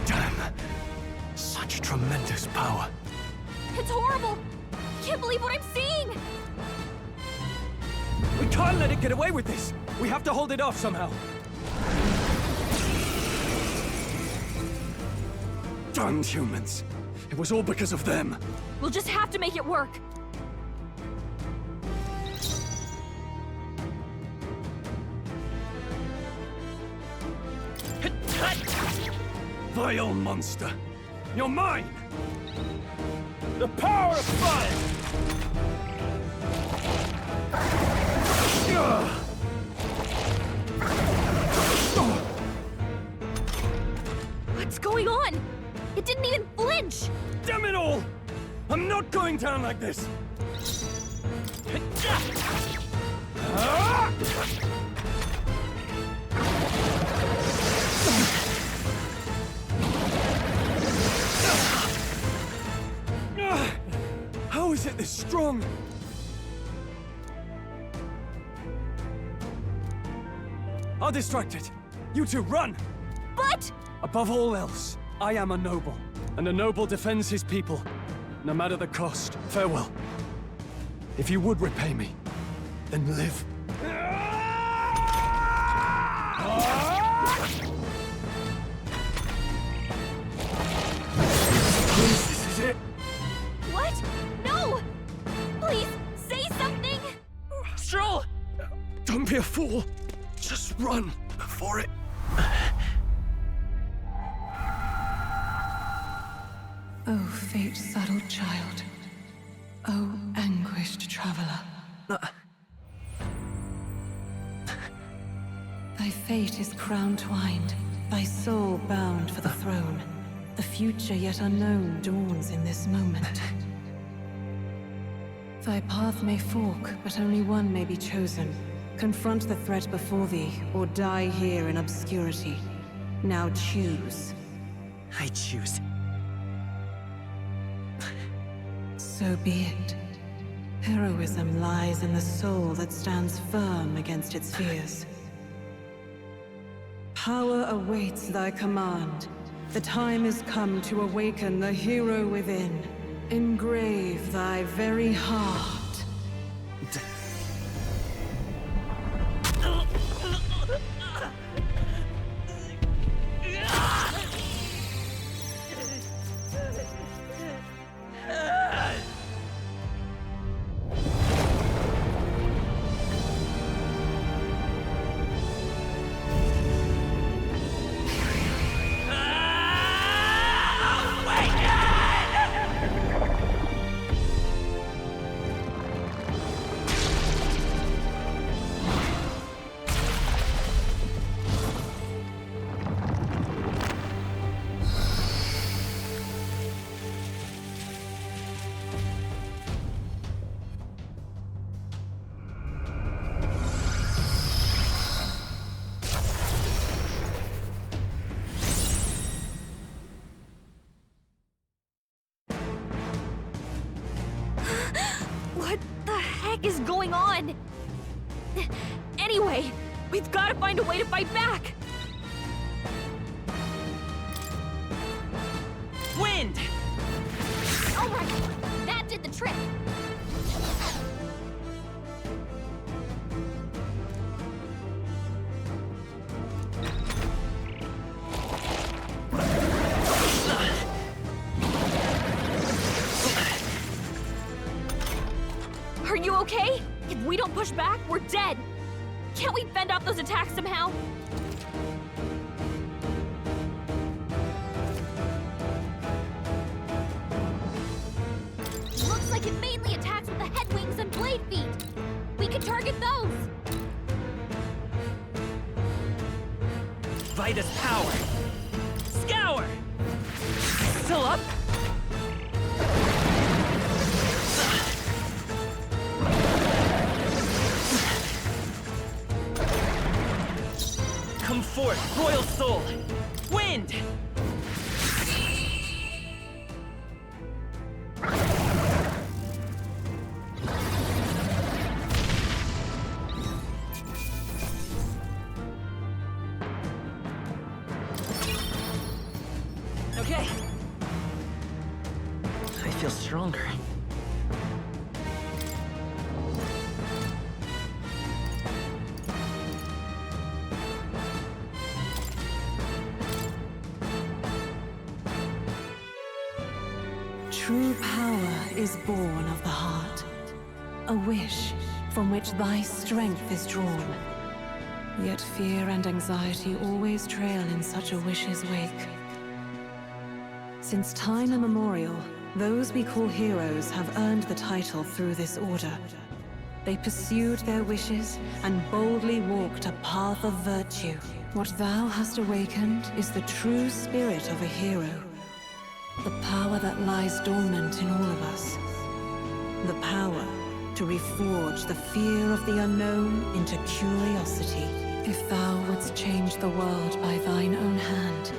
Damn! Such tremendous power. It's horrible! Can't believe what I'm seeing! We can't let it get away with this! We have to hold it off somehow. Damned humans. It was all because of them. We'll just have to make it work. Vile monster. You're mine! The power of fire! What's going on? It didn't even flinch! Damn it all! I'm not going down like this! How is it this strong? I'll distract it. You two, run! But... Above all else, I am a noble, and a noble defends his people, no matter the cost. Farewell. If you would repay me, then live. Please, this is it. What? No! Please, say something! Stroll! Don't be a fool. Just run for it. Oh, fate-saddled child. Oh, anguished traveler. Thy fate is crown-twined, thy soul bound for the throne. The future yet unknown dawns in this moment. Thy path may fork, but only one may be chosen. Confront the threat before thee, or die here in obscurity. Now choose. I choose. So be it. Heroism lies in the soul that stands firm against its fears. Power awaits thy command. The time is come to awaken the hero within. Engrave thy very heart. What the heck is going on? Anyway, we've got to find a way to fight back! Wind! Alright, that did the trick! Are you okay? If we don't push back, we're dead! Can't we fend off those attacks somehow? can target those! Vitus power! Scour! Still up? Come forth, Royal Soul! Wind! Okay. I feel stronger. True power is born of the heart. A wish from which thy strength is drawn. Yet fear and anxiety always trail in such a wish's wake. Since time immemorial, those we call heroes have earned the title through this order. They pursued their wishes and boldly walked a path of virtue. What thou hast awakened is the true spirit of a hero. The power that lies dormant in all of us. The power to reforge the fear of the unknown into curiosity. If thou wouldst change the world by thine own hand,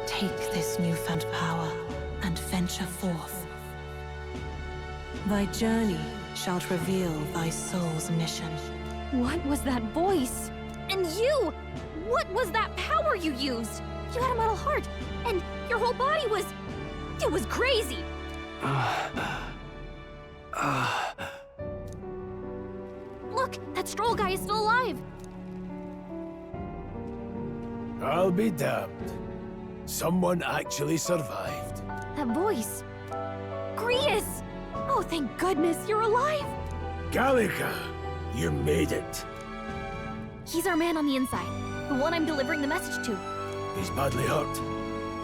take this newfound power and venture forth. Thy journey shalt reveal thy soul's mission. What was that voice? And you! What was that power you used? You had a metal heart, and your whole body was... It was crazy! Look, that Stroll guy is still alive! I'll be damned. Someone actually survived. That voice... Grius! Oh, thank goodness, you're alive! Gallica, you made it. He's our man on the inside, the one I'm delivering the message to. He's badly hurt.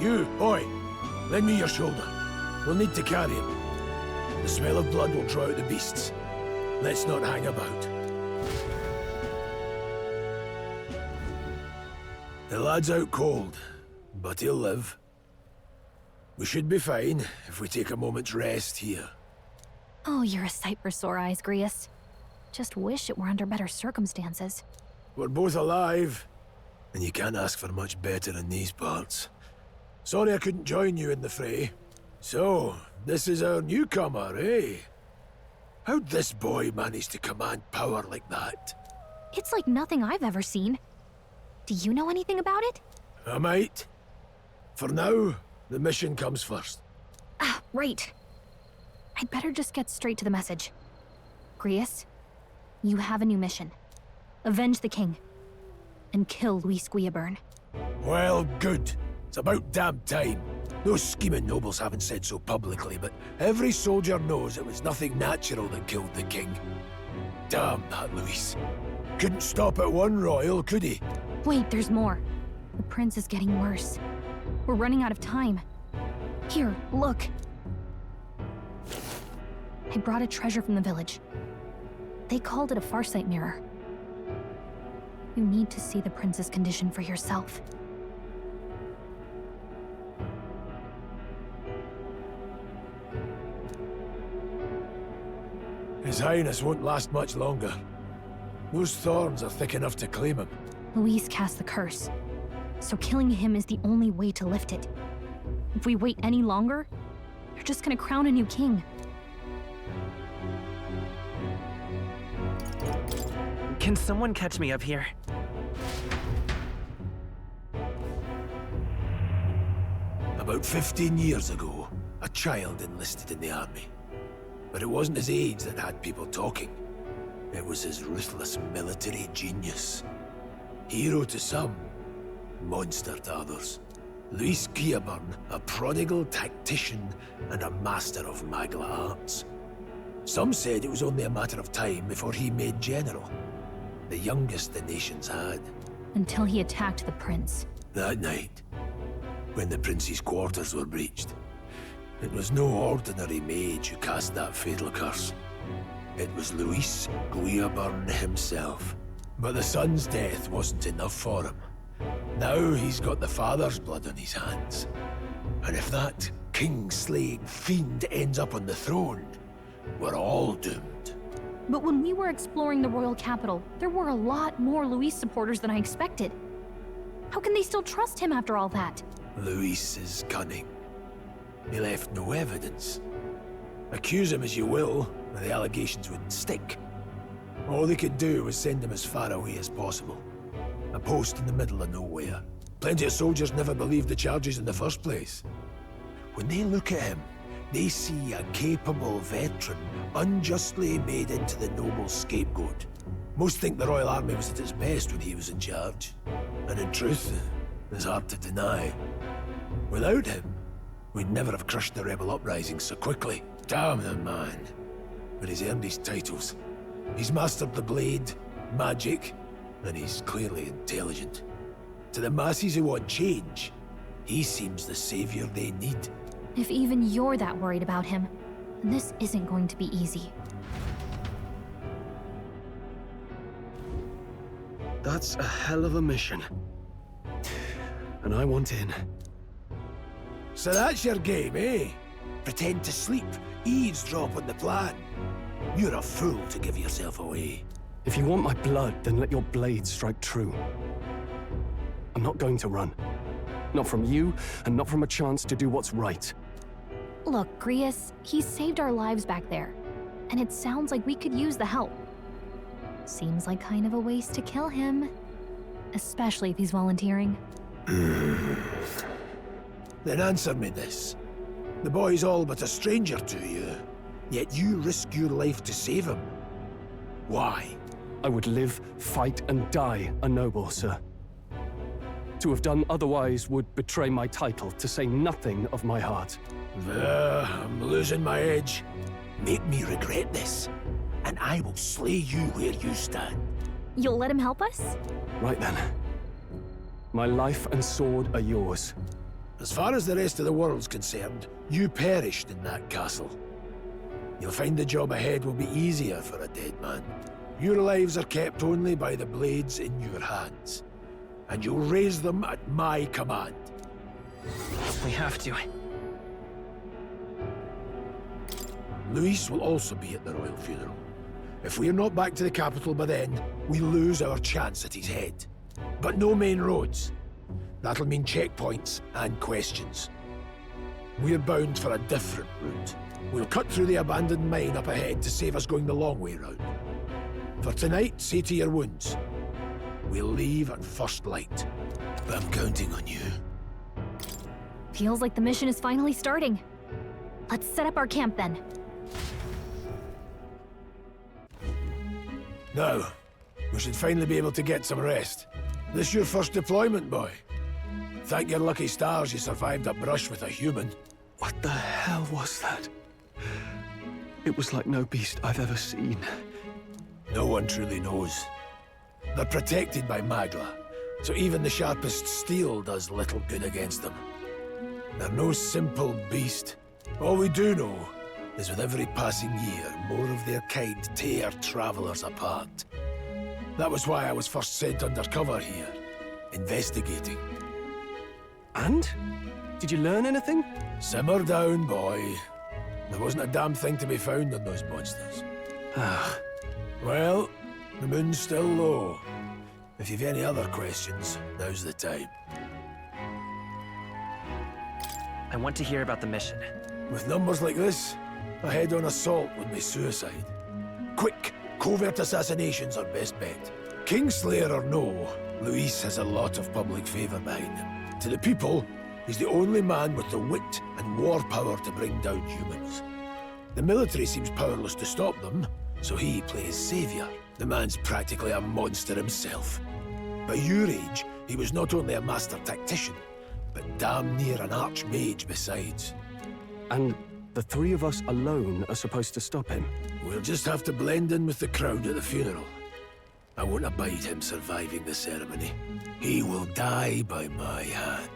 You, boy, lend me your shoulder. We'll need to carry him. The smell of blood will draw out the beasts. Let's not hang about. The lad's out cold, but he'll live. We should be fine if we take a moment's rest here. Oh, you're a sight for sore eyes, Grius. Just wish it were under better circumstances. We're both alive, and you can't ask for much better in these parts. Sorry I couldn't join you in the fray. So, this is our newcomer, eh? How'd this boy manage to command power like that? It's like nothing I've ever seen. Do you know anything about it? I might. For now, the mission comes first. Ah, right. I'd better just get straight to the message. Grius, you have a new mission. Avenge the king. And kill Luis Guillaburn. Well, good. It's about damn time. Those scheming nobles haven't said so publicly, but every soldier knows it was nothing natural that killed the king. Damn that Luis. Couldn't stop at one royal, could he? Wait, there's more. The prince is getting worse. We're running out of time. Here, look. I brought a treasure from the village. They called it a farsight mirror. You need to see the prince's condition for yourself. His Highness won't last much longer. Those thorns are thick enough to claim him. Luis cast the curse, so killing him is the only way to lift it. If we wait any longer, they're just gonna crown a new king. Can someone catch me up here? About 15 years ago, a child enlisted in the army. But it wasn't his age that had people talking. It was his ruthless military genius. Hero to some, monster to others. Luis Guillaburn, a prodigal tactician and a master of Magla arts. Some said it was only a matter of time before he made general. The youngest the nations had. Until he attacked the prince. That night, when the prince's quarters were breached, it was no ordinary mage who cast that fatal curse. It was Luis Guillaburn himself. But the son's death wasn't enough for him. Now he's got the father's blood on his hands. And if that king-slaying fiend ends up on the throne, we're all doomed. But when we were exploring the royal capital, there were a lot more Luis supporters than I expected. How can they still trust him after all that? Luis is cunning. He left no evidence. Accuse him as you will, and the allegations wouldn't stick. All they could do was send him as far away as possible. A post in the middle of nowhere. Plenty of soldiers never believed the charges in the first place. When they look at him, they see a capable veteran unjustly made into the noble scapegoat. Most think the Royal Army was at its best when he was in charge. And in truth, it's hard to deny. Without him, we'd never have crushed the rebel uprising so quickly. Damn the man. But he's earned his titles. He's mastered the blade, magic, and he's clearly intelligent. To the masses who want change, he seems the savior they need. If even you're that worried about him, then this isn't going to be easy. That's a hell of a mission. And I want in. So that's your game, eh? Pretend to sleep, eavesdrop on the plan. You're a fool to give yourself away. If you want my blood, then let your blade strike true. I'm not going to run. Not from you, and not from a chance to do what's right. Look, Grius, he saved our lives back there. And it sounds like we could use the help. Seems like kind of a waste to kill him. Especially if he's volunteering. Then answer me this. The boy's all but a stranger to you, yet you risk your life to save him. Why? I would live, fight, and die a noble, sir. To have done otherwise would betray my title, to say nothing of my heart. I'm losing my edge. Make me regret this, and I will slay you where you stand. You'll let him help us? Right then. My life and sword are yours. As far as the rest of the world's concerned, you perished in that castle. You'll find the job ahead will be easier for a dead man. Your lives are kept only by the blades in your hands, and you'll raise them at my command. We have to. Luis will also be at the royal funeral. If we're not back to the capital by then, we lose our chance at his head. But no main roads. That'll mean checkpoints and questions. We're bound for a different route. We'll cut through the abandoned mine up ahead to save us going the long way round. For tonight, see to your wounds. We'll leave at first light. But I'm counting on you. Feels like the mission is finally starting. Let's set up our camp then. Now, we should finally be able to get some rest. This your first deployment, boy? Thank your lucky stars you survived a brush with a human. What the hell was that? It was like no beast I've ever seen. No one truly knows. They're protected by Magla, so even the sharpest steel does little good against them. They're no simple beast. All we do know is with every passing year, more of their kind tear travelers apart. That was why I was first sent undercover here, investigating. And? Did you learn anything? Simmer down, boy. There wasn't a damn thing to be found on those monsters. Well, the moon's still low. If you've any other questions, now's the time. I want to hear about the mission. With numbers like this, a head-on assault would be suicide. Quick, covert assassinations are best bet. Kingslayer or no, Luis has a lot of public favor behind him. To the people, he's the only man with the wit and war power to bring down humans. The military seems powerless to stop them, so he plays savior. The man's practically a monster himself. By your age, he was not only a master tactician, but damn near an archmage besides. And the three of us alone are supposed to stop him? We'll just have to blend in with the crowd at the funeral. I won't abide him surviving the ceremony. He will die by my hand.